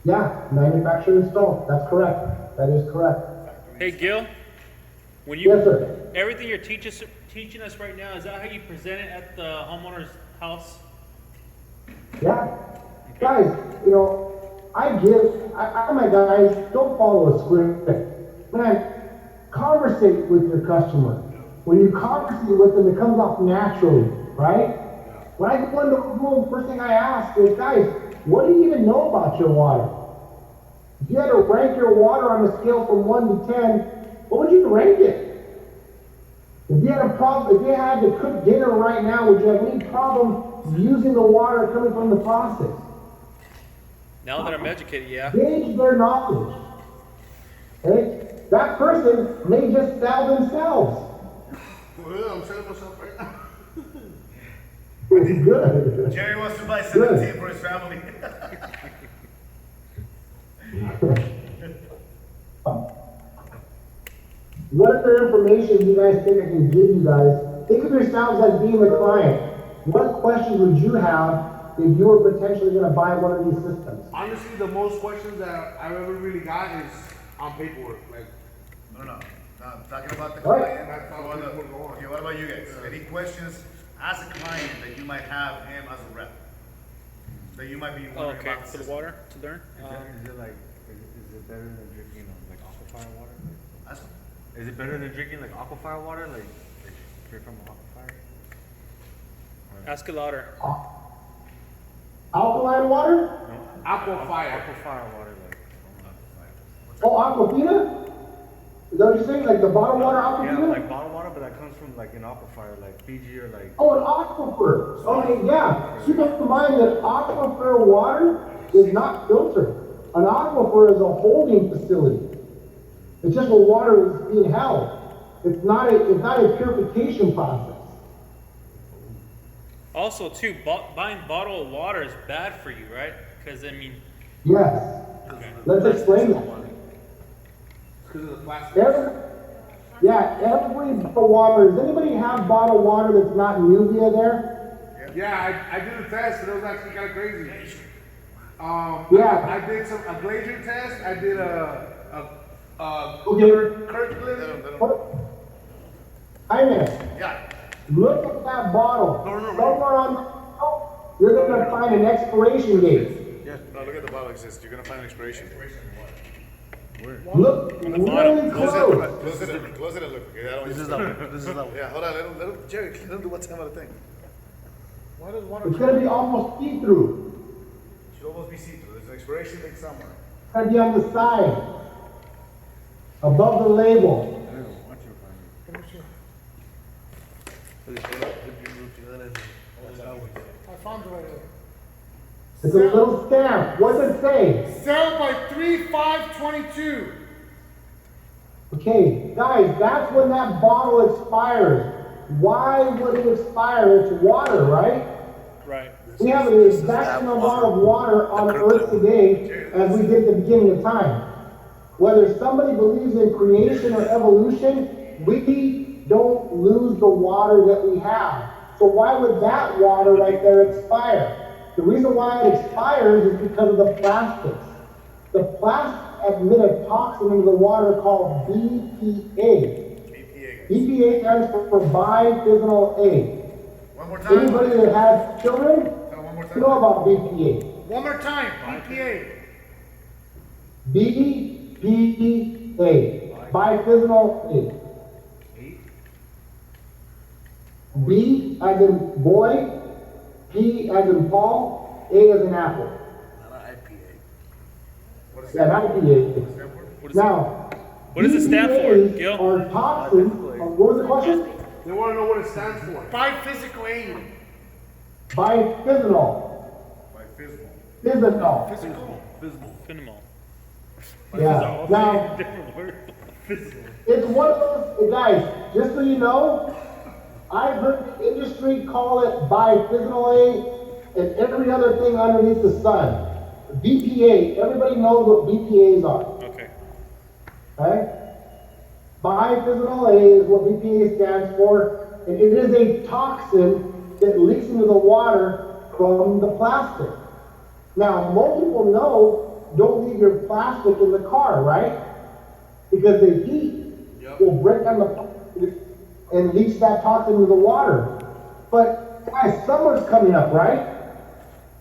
Yeah, manufacturer installed. That's correct. That is correct. Hey, Gil, when Yes, sir. everything you're teaching us right now, is that how you present it at the homeowner's house? Yeah. Guys, you know, I my guys, don't follow a script. Man, conversate with your customer. When you conversate with them, it comes off naturally, right? When I go into a room, first thing I ask is, guys, what do you even know about your water? If you had to rank your water on a scale from 1 to 10, what would you rank it? If you had a problem, if you had to cook dinner right now, would you have any problem using the water coming from the faucet? Now that I'm educated, yeah. Gauge their knowledge. Okay? That person may just sell themselves. Well, I'm selling myself right now. Good. Jerry wants to buy 17 for his family. What other information do you guys think I can give you guys? Think of yourselves as being the client. What questions would you have if you were potentially going to buy one of these systems? Honestly, the most questions that I've ever really got is on paperwork. Like, No, I'm talking about the Right. client. Okay, what about you guys? Any questions as a client that you might have him as a rep? That you might be Oh, wondering okay, about the for the system? water to learn. Is it like, is it better than drinking like aquifer water? Ask him. Is it better than drinking like aquifer water, like straight from aquifer? Ask it louder. Alkaline water? Aquafire. Aquifer water, like. Oh, Aquafina? Is that what you're saying? Like the bottled water Yeah, Aquafina? like bottled water, but that comes from like an aquifer, like Fiji or like. Oh, an aquifer. Okay, yeah. Keep in mind that aquifer water is not filtered. An aquifer is a holding facility. It's just where water is being held. It's not a purification process. Also, too, buying bottled water is bad for you, right? Because I mean, Yes. Let's explain that. Because of the plastic. Every bottled water. Does anybody have bottled water that's not Nubia there? Yeah, I did a test and it was actually kind of crazy. Yeah. I did a glacier test. I did Okay. Kirkland. Iman, Yeah. look at that bottle. No. Somewhere on, you're going to find an expiration date. No, look at the bottle. It says you're gonna find an expiration. Look really Close close. it and look. Okay, I don't This use is that one. This is that one. Yeah, hold on. Let him, Jerry, let him do one time at a thing. Why does water? It's going to be almost see-through. Should almost be see-through. There's an expiration date somewhere. It's going to be on the side, above the label. I found it right here. It's a little stamp. What does it say? Sell by 3/5/22. Okay, guys, that's when that bottle expires. Why would it expire? It's water, right? right. We have the exact same amount of water on Earth today as we did at the beginning of time. Whether somebody believes in creation or evolution, we don't lose the water that we have. So why would that water right there expire? The reason why it expires is because of the plastics. The plastics emit a toxin into the water called BPA. BPA stands for bisphenol A. One more time. Anybody that has children One more time. know about BPA. One more time. BPA. BPA. Bisphenol A. B as in boy, P as in Paul, A as in apple. Yeah, not IPA. What is Now, What does it stand for, BPAs Gil? are toxins. What was the question? They want to know what it stands for. Biphysical aid. Bisphenol. By physical. Physical. Physical. Phenomenal. Yeah. Now, Different word. it's one of those, guys, just so you know, I've heard the industry call it bisphenol A and every other thing underneath the sun. BPA, everybody knows what BPAs are. Okay. Okay? Bisphenol A is what BPA stands for, and it is a toxin that leaks into the water from the plastic. Now, most people know don't leave your plastic in the car, right? Because the heat will break down the plastic and leach that toxin into the water. But guys, summer's coming up, right?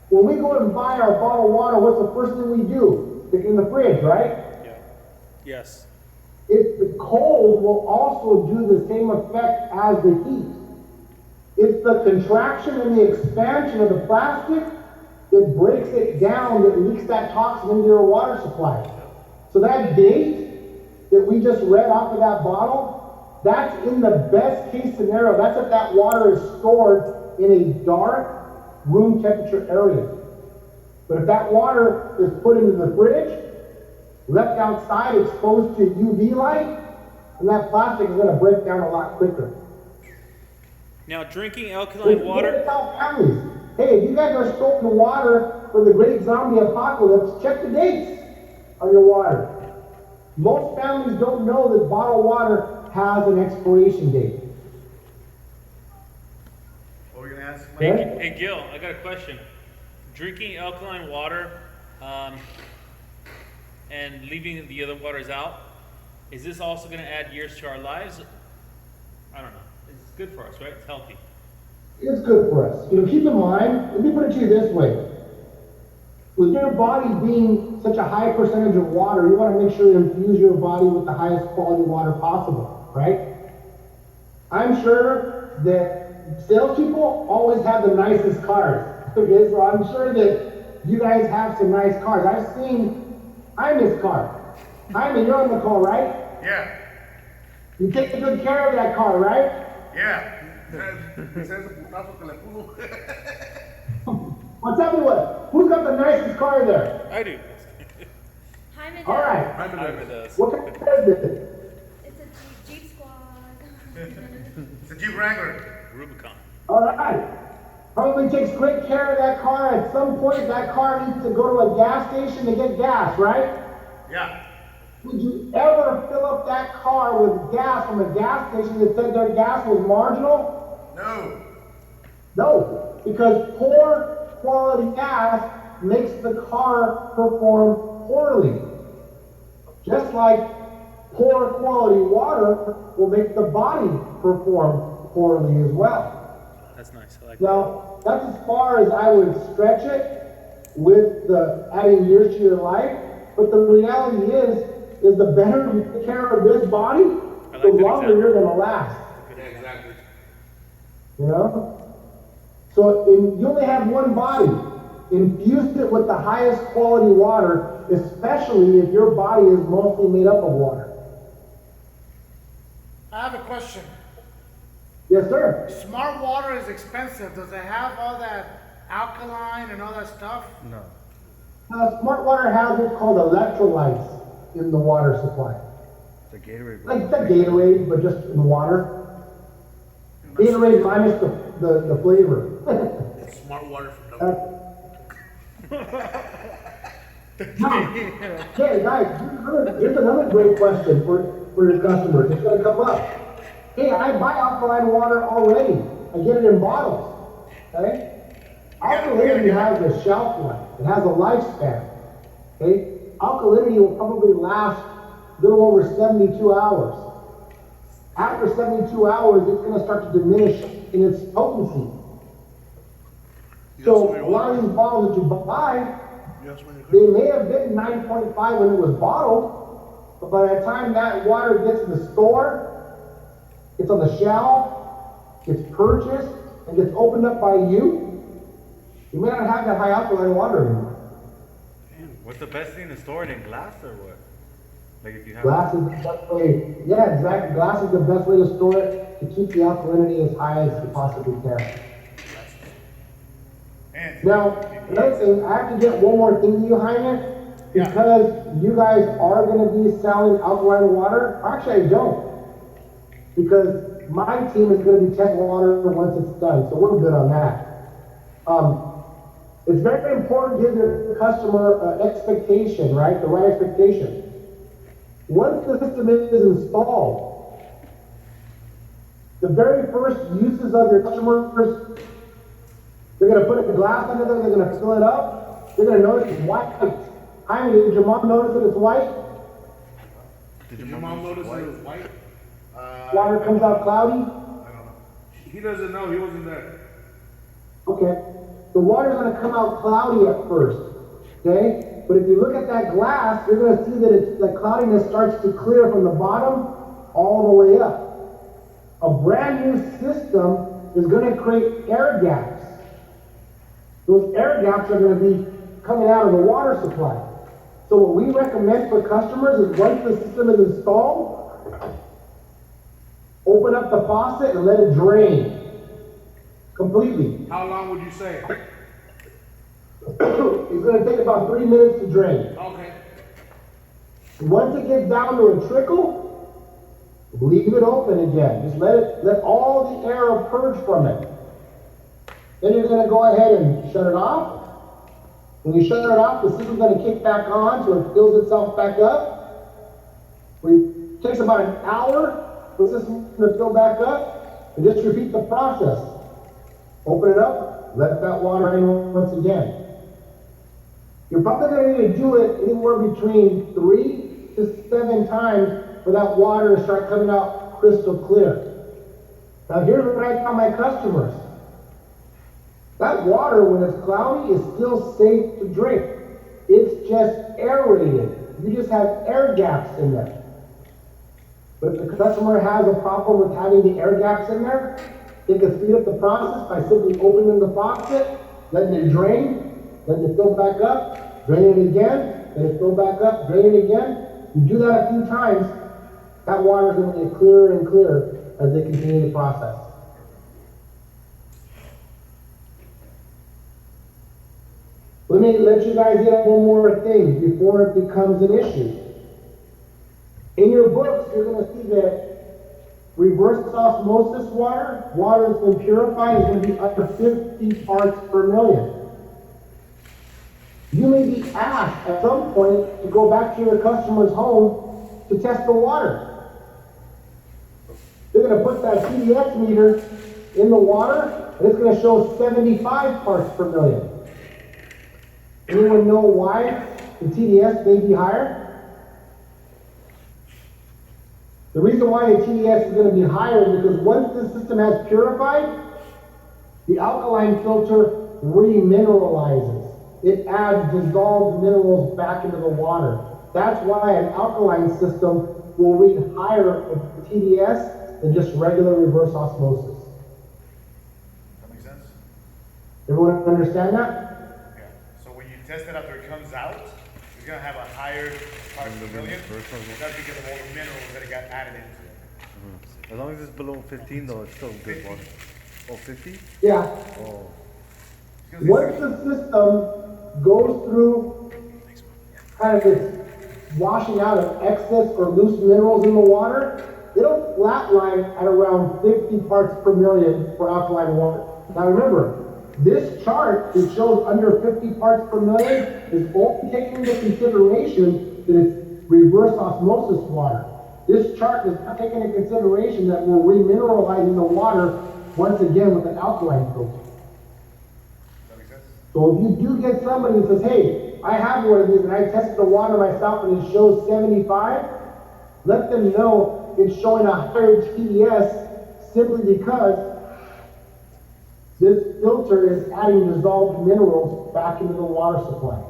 When we go and buy our bottled water, what's the first thing we do? Stick it in the fridge, right? Yeah. Yes. If the cold will also do the same effect as the heat. It's the contraction and the expansion of the plastic that breaks it down, that leaks that toxin into your water supply. So that date that we just read off of that bottle, that's in the best case scenario. That's if that water is stored in a dark, room temperature area. But if that water is put into the fridge, left outside exposed to UV light, and that plastic is going to break down a lot quicker. Now, drinking alkaline water. Tell families, hey, if you guys are storing water for the great zombie apocalypse, check the dates on your water. Most families don't know that bottled water has an expiration date. What were you gonna ask? Hey, Okay. hey, Gil, I got a question. Drinking alkaline water and leaving the other waters out, is this also going to add years to our lives? I don't know. It's good for us, right? It's healthy. It's good for us. You know, keep in mind, let me put it to you this way. With your body being such a high percentage of water, you want to make sure you infuse your body with the highest quality water possible, right? I'm sure that salespeople always have the nicest cars. Okay, so I'm sure that you guys have some nice cars. I've seen Jaime's car. Jaime, you're on the call, right? Yeah, You take good care of that car, right? yeah. Well, tell me what, who's got the nicest car there? I do. Jaime does. All right. Jaime does. What kind of car is it? It's a Jeep Squad. It's a Jeep Wrangler. Rubicon. All right. Probably takes great care of that car. At some point, that car needs to go to a gas station to get gas, right? Yeah. Would you ever fill up that car with gas from a gas station that said their gas was marginal? No. No, because poor quality gas makes the car perform poorly. Just like poor quality water will make the body perform poorly as well. That's nice. I like that. Now, that's as far as I would stretch it with the adding years to your life, but the reality is the better you take care of this body, I like the that longer example. you're gonna last. Yeah, exactly. You know? So you only have one body. Infuse it with the highest quality water, especially if your body is mostly made up of water. I have a question. Yes, sir. Smart water is expensive. Does it have all that alkaline and all that stuff? No. Smart water has what's called electrolytes in the water supply. The Gatorade. Like the Gatorade, but just in water. Gatorade minus the flavor. Smart water from the Okay, guys, here's another great question for your customers. It's going to come up. Hey, I buy alkaline water already. I get it in bottles. Okay? Alkalinity has a shelf life. It has a lifespan. Okay? Alkalinity will probably last a little over 72 hours. After 72 hours, it's going to start to diminish in its potency. So a lot of these bottles that you buy, they may have been 9.5 when it was bottled, but by the time that water gets in the store, it's on the shelf, gets purchased, and gets opened up by you, you may not have that high alkaline water anymore. What's the best thing to store it in, glass or what? Like if you have Glass is the best way, yeah, exactly. Glass is the best way to store it to keep the alkalinity as high as you possibly can. Now, another thing, I have to get one more thing to you, Jaime, because you guys are going to be selling alkaline water. Actually, I don't, because my team is going to be testing water once it's done, so we're good on that. It's very important to give your customer expectation, right? The right expectation. Once the system is installed, the very first uses of your customers, they're going to put a glass under there, they're going to fill it up, they're going to notice it's white. Jaime, did your mom notice that it's white? Did your mom notice it was white? Water comes out cloudy? I don't know. He doesn't know. He wasn't there. Okay. The water's gonna come out cloudy at first, okay? But if you look at that glass, you're gonna see that the cloudiness starts to clear from the bottom all the way up. A brand new system is gonna create air gaps. Those air gaps are gonna be coming out of the water supply. So what we recommend for customers is once the system is installed, open up the faucet and let it drain completely. How long would you say? It's going to take about 3 minutes to drain. Okay. Once it gets down to a trickle, leave it open again. Just let all the air purge from it. Then you're going to go ahead and shut it off. When you shut it off, the system's going to kick back on so it fills itself back up. It takes about an hour for the system to fill back up, and just repeat the process. Open it up, let that water drain once again. You're probably going to need to do it anywhere between 3 to 7 times for that water to start coming out crystal clear. Now here's what I tell my customers. That water, when it's cloudy, is still safe to drink. It's just aerated. You just have air gaps in there. But if the customer has a problem with having the air gaps in there, they can speed up the process by simply opening the faucet, letting it drain, letting it fill back up, drain it again, let it fill back up, drain it again. You do that a few times, that water is going to get clearer and clearer as they continue the process. Let me let you guys get one more thing before it becomes an issue. In your books, you're going to see that reverse osmosis water, water that's been purified, is going to be under 50 parts per million. You may be asked at some point to go back to your customer's home to test the water. They're going to put that TDS meter in the water, and it's going to show 75 parts per million. Anyone know why the TDS may be higher? The reason why the TDS is going to be higher is because once the system has purified, the alkaline filter remineralizes. It adds dissolved minerals back into the water. That's why an alkaline system will read higher with the TDS than just regular reverse osmosis. That makes sense? Everyone understand that? Yeah. So when you test it after it comes out, it's gonna have a higher part per million. That's because of all the minerals that it got added into it. As long as it's below 15 though, it's still good water. Oh, 50? Yeah. Oh. Once the system goes through kind of this washing out of excess or loose minerals in the water, it'll flatline at around 50 parts per million for alkaline water. Now remember, this chart that shows under 50 parts per million is only taking into consideration that it's reverse osmosis water. This chart is not taking into consideration that we're remineralizing the water once again with an alkaline filter. That makes sense? So if you do get somebody that says, hey, I have one of these and I tested the water myself and it shows 75, let them know it's showing a higher TDS simply because this filter is adding dissolved minerals back into the water supply.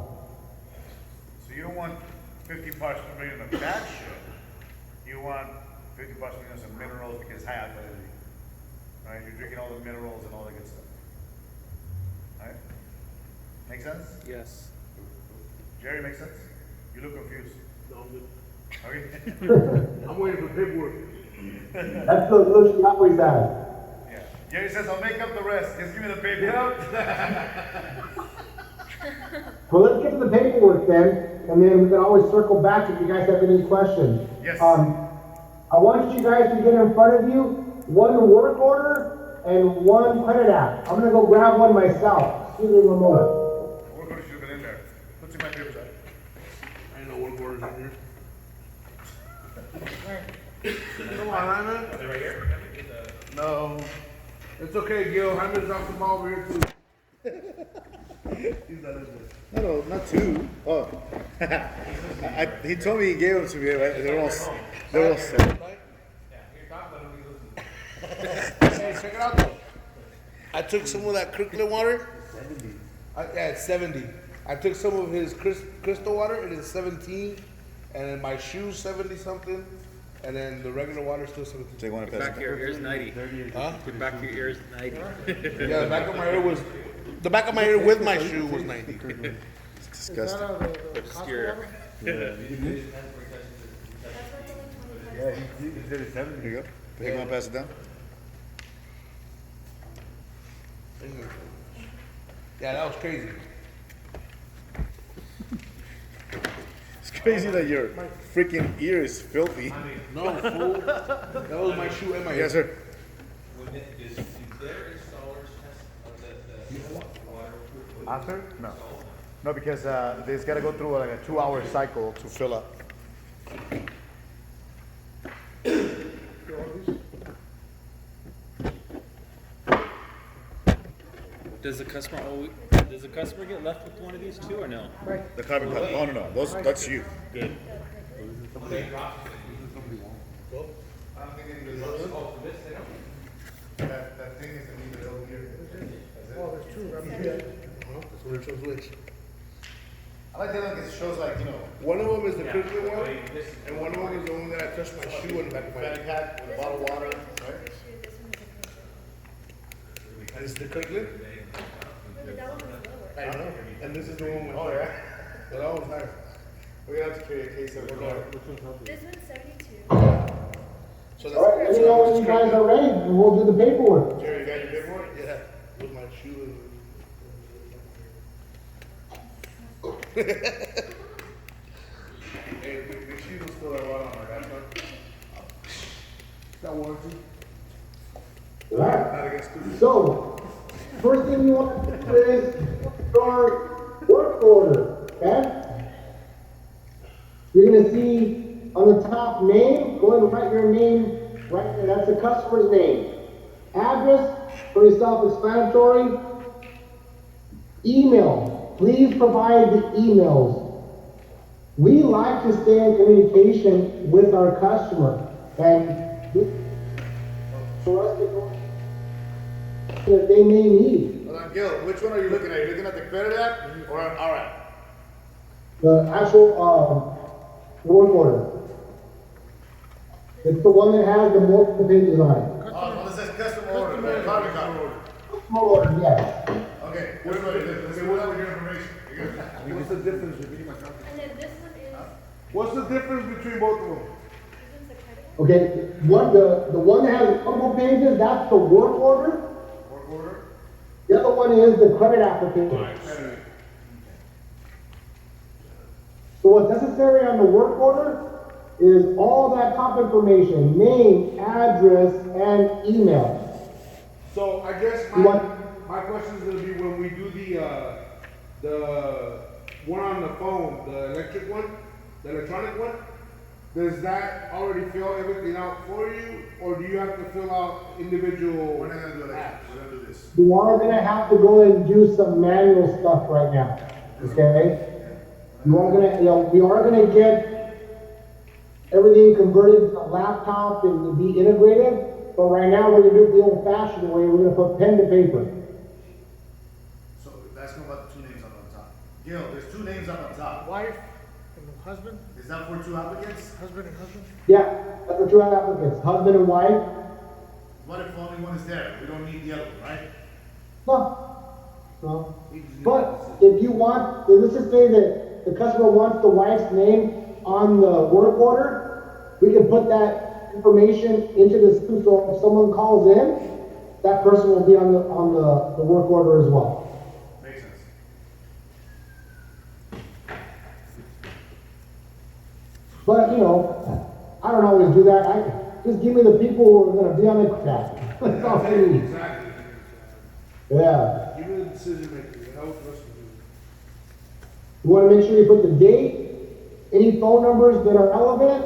So you don't want 50 parts per million of bad shit. You want 50 parts per million of some minerals because it's high alkalinity. Right? You're drinking all the minerals and all the good stuff. Right? Make sense? Yes. Jerry, make sense? You look confused. No, I'm good. Okay? I'm waiting for paperwork. That's the look she always has. Yeah. Jerry says, I'll make up the rest. Just give me the paper. Well, let's get to the paperwork then, and then we can always circle back if you guys have any questions. Yes. I want you guys to get in front of you one work order and one credit app. I'm gonna go grab one myself. Excuse me one moment. Work order should have been in there. Let's see my papers out. I ain't no work orders in here. Come on, Hyman. Are they right here? No. It's okay, Gil. Hyman's off the ball over here too. No, not two. Oh. He told me he gave them to me. Right? They're all set. Hey, check it out though. I took some of that Kirkland water. 70. Yeah, it's 70. I took some of his crystal water. It is 17. And then my shoes 70 something. And then the regular water still 17. Take one and pass Back of your ears 90. Huh? Get back of your ears 90. Yeah, the back of my ear was. The back of my ear with my shoe was 90. It's Is disgusting. that the Obscure. Costco water? That's what's only 25 Yeah, he did it 70. Here you go. Take one and pass it down. Yeah, that was crazy. It's crazy that your freaking ear is filthy. No, fool. That was my shoe and my ear. Yes, sir. Do their installers test the water? After? No. No, because they've got to go through like a 2-hour cycle to fill up. Does the customer get left with one of these too or no? The carbon paddle. Oh, no. That's you. Good. That thing is gonna leave it over here. Oh, there's two right here. That's where it shows which. I like that one because it shows like, you know, One of them is the Kirkland one, and one of them is the one that I touched my shoe in the back of my fatty ear. pack with a bottle of water, right? shoe. This one is a commercial. And it's the Kirkland. Really, that one was lower. I know. And this is the one with. Oh, yeah? But that one's higher. We're gonna have to carry a case of it. This one's 72. So All right, let me know when you guys are ready, and we'll do the paperwork. Jerry, you got your paperwork? Yeah. With my shoe and. Hey, the shoes will still have water on our gas truck. That warranty. All right. Not against students. So, first thing you want to do is your work order, okay? You're gonna see on the top name, go ahead and write your name right there, that's the customer's name. Address, pretty self-explanatory. Email, please provide the emails. We like to stay in communication with our customer, and for us to know that they may need. Hold on, Gil, which one are you looking at? You looking at the credit app or our app? The actual, work order. It's the one that has the multiple pages on it. Oh, well, it says custom order, the carbon copy. Customer order, yes. Okay, let's go with your information. You good? What's the difference between And then this one is, What's the difference between both of them? this one's the credit one. Okay, the one that has multiple pages, that's the work order. Work order? The other one is the credit application. So what's necessary on the work order is all that top information, name, address, and email. So I guess You my want- my question is gonna be when we do the one on the phone, the electric one, the electronic one, does that already fill everything out for you, or do you have to fill out individual We're not gonna do that. apps? We're gonna do this. You are gonna have to go and do some manual stuff right now, okay? You are gonna, we are gonna get everything converted to a laptop and to be integrated, but right now we're gonna do it the old fashioned way, we're gonna put pen to paper. So ask him about the two names on the top. Gil, there's two names on the top. Wife and husband, Is that for two applicants? husband and husband. Yeah, that's for two applicants, husband and wife. What if only one is there? We don't need the other one, right? No, no. But if you want, let's just say that the customer wants the wife's name on the work order, we can put that information into the system, so if someone calls in, that person will be on the work order as well. Makes sense. But, I don't always do that, just give me the people who are gonna be on the chat. That's all I need. Exactly. Yeah. Give me the decision maker. It helps us to do. You wanna make sure you put the date, any phone numbers that are relevant.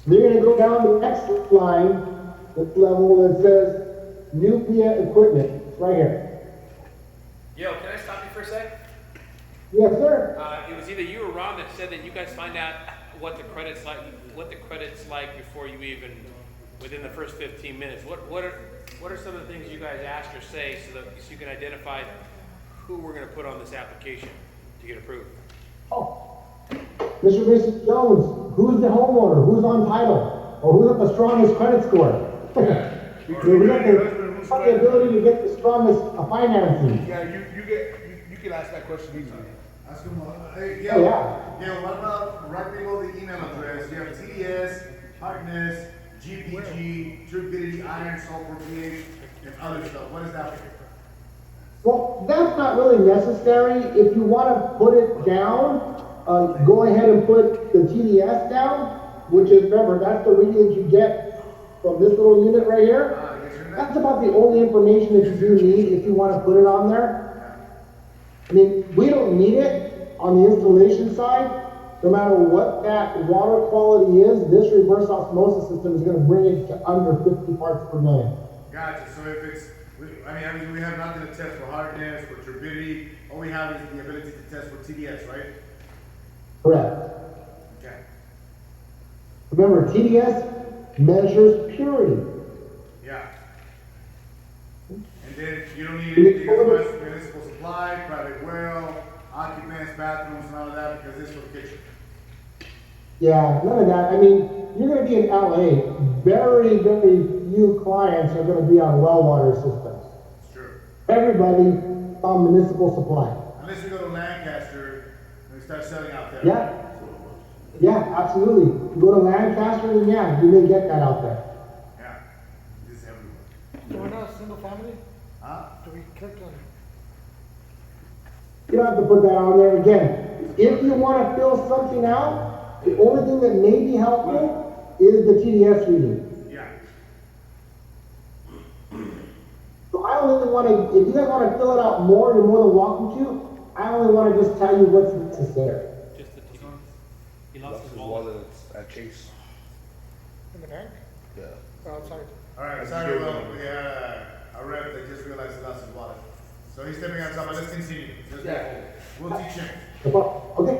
They're gonna go down the next line, this level that says new PIA equipment, it's right here. for a sec? Yes, sir. It was either you or Ron that said that you guys find out what the credit's like before you even, within the first 15 minutes. What are some of the things you guys ask or say so you can identify who we're going to put on this application to get approved? Oh, Mr. Mrs. Jones, who's the homeowner? Who's on title? Or who's got the strongest credit score? We got the ability to get the strongest financing. Yeah, you can ask that question easily. Ask him, hey, Oh, Gil, yeah. Gil, what about right below the email address? You have TDS, hardness, GPG, turbidity, iron, sulfur, pH, and other stuff. What is that for? Well, that's not really necessary. If you want to put it down, go ahead and put the TDS down, which is, remember, that's the readings you get from this little unit right here. That's about the only information that you do need if you want to put it on there. I mean, we don't need it on the installation side. No matter what that water quality is, this reverse osmosis system is going to bring it to under 50 parts per million. Gotcha. So if it's, I mean, we have nothing to test for hardness, for turbidity. All we have is the ability to test for TDS, right? Correct. Okay. Remember, TDS measures purity. Yeah. And then you don't need anything as much municipal supply, private well, occupants, bathrooms, and all of that because this is for the kitchen. Yeah, none of that. I mean, you're going to be in LA. Very, very few clients are going to be on well water systems. It's true. Everybody on municipal supply. Unless you go to Lancaster and we start selling out there. Yeah. Yeah, absolutely. You go to Lancaster, and yeah, you may get that out there. Yeah. This is everywhere. So we're not a single family? Huh? Do we click on? You don't have to put that on there again. If you want to fill something out, the only thing that may be helpful is the TDS reading. Yeah. So I only want to, if you guys want to fill it out more, you're more than welcome to. I only want to just tell you what's necessary. Just the TV. He Lost lost his his wallet. wallet at Chase. In the bank? Yeah. Oh, outside. All right. Sorry, well, we had a rep that just realized he lost his wallet. So he's stepping outside, but let's continue. We'll teach him. Okay.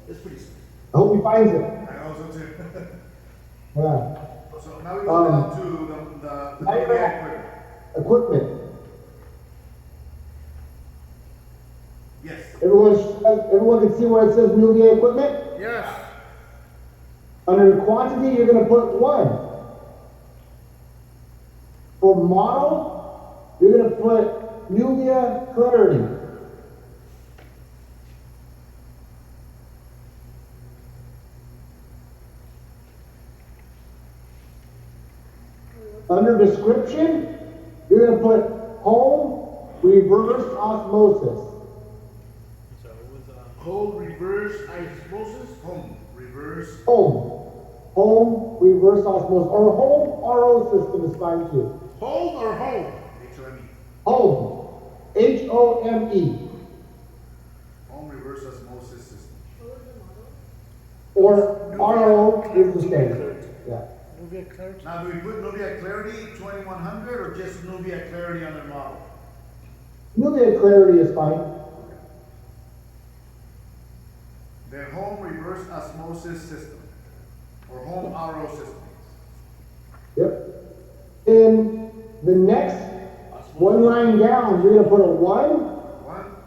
It's pretty simple. I hope he finds it. I also too. Yeah. So now we go down to the equipment. Equipment. Yes. Everyone can see where it says Nuvia equipment? Yes. Under quantity, you're going to put 1. For model, you're going to put Nuvia Clarity. Under description, you're going to put home reverse osmosis. So it was, Home reverse osmosis. Home reverse. Home reverse osmosis. Or home RO system is fine too. Home or home? H-O-M-E. Home. H-O-M-E. Home reverse osmosis system. Or RO is the standard. Yeah. Nuvia Clarity. Now, do we put Nuvia Clarity 2100 or just Nuvia Clarity on the model? Nuvia Clarity is fine. Then home reverse osmosis system or home RO system. Yep. In the next one line down, you're going to put a 1.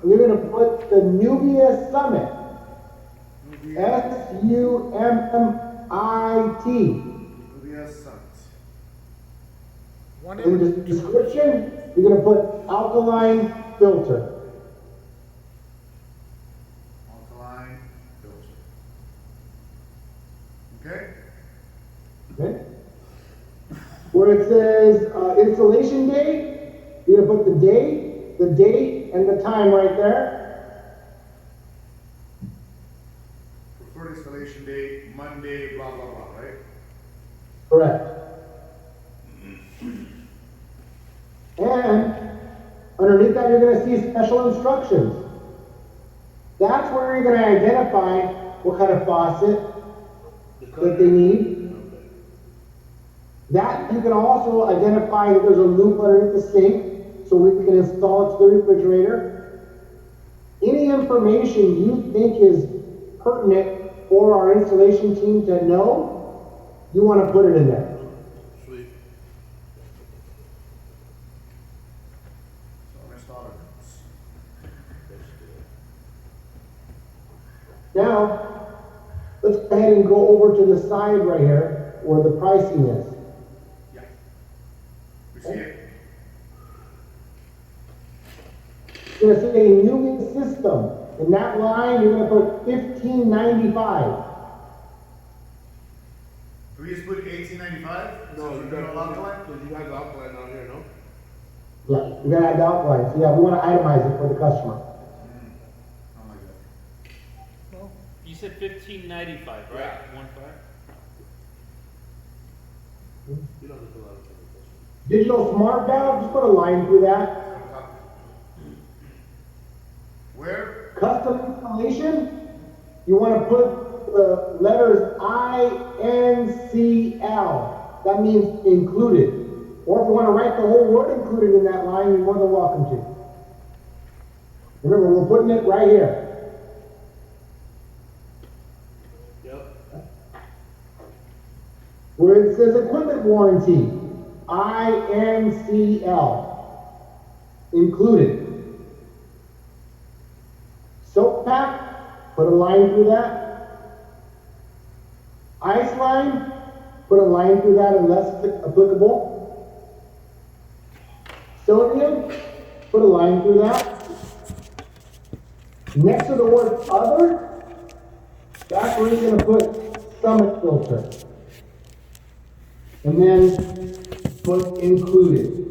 And you're going to put the Nuvia Summit. S-U-M-M-I-T. Nuvia Summit. In the description, you're going to put alkaline filter. Alkaline filter. Okay? Okay? Where it says installation date, you're going to put the date, and the time right there. Preferred installation date, Monday, blah, blah, blah, right? Correct. And underneath that, you're going to see special instructions. That's where you're going to identify what kind of faucet that they need. That you can also identify that there's a loop underneath the sink, so we can install it to the refrigerator. any information you think is pertinent for our installation team to know, you want to put it in there. Sweet. So installer notes. Now, let's go ahead and go over to the side right here where the pricing is. Yeah. We see it. It's gonna say new system. In that line, you're gonna put $15.95. Do we just put 1895? No, So you we're doing a lot line? because you have the alkaline down here, no? Yeah, we gotta add the outline. So yeah, we wanna itemize it for the customer. I don't like that. You said 1595, right? Yeah. 1.5. You don't have to fill out a Digital smart valve, just put a line through that. Where? Custom installation, you wanna put the letters INCL. That means included. Or if you wanna write the whole word included in that line, you're more than welcome to. Remember, we're putting it right here. Yep. Where it says equipment warranty, INCL, included. Soap pack, put a line through that. Ice line, put a line through that unless applicable. Sodium, put a line through that. Next to the word other, that's where you're gonna put summit filter. And then put included.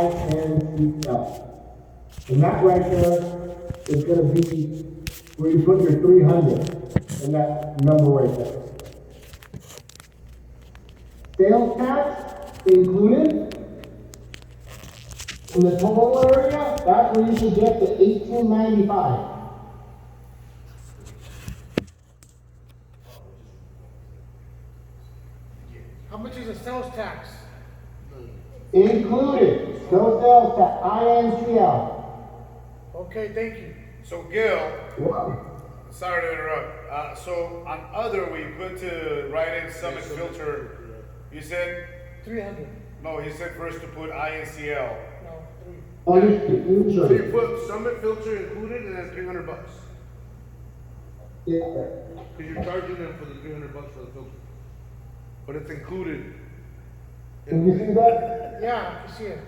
INCL. And that right there is gonna be where you put your 300 and that number right there. Sales tax included. In the total area, that's where you should get the $18.95. How much is the sales tax? Included, no sales tax, INCL. Okay, thank you. So Gil, Wow. sorry to interrupt. So on other, we put to write in summit filter. You said, 300. no, he said first to put INCL. No, 3. Oh, you So should. you put summit filter included and then $300. Yeah. Because you're charging them for the $300 for the filter. But it's included. Can you see that? Yeah, I can see it.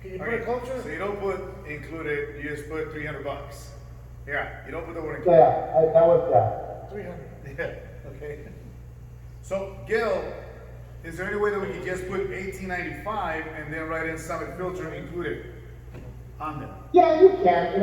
Can you put it So closer? you don't put included, you just put $300. Yeah, you don't put the word included. Yeah, that was, yeah. 300. Yeah, okay. So Gil, is there any way that we could just put 1895 and then write in summit filter included on there? Yeah, you can,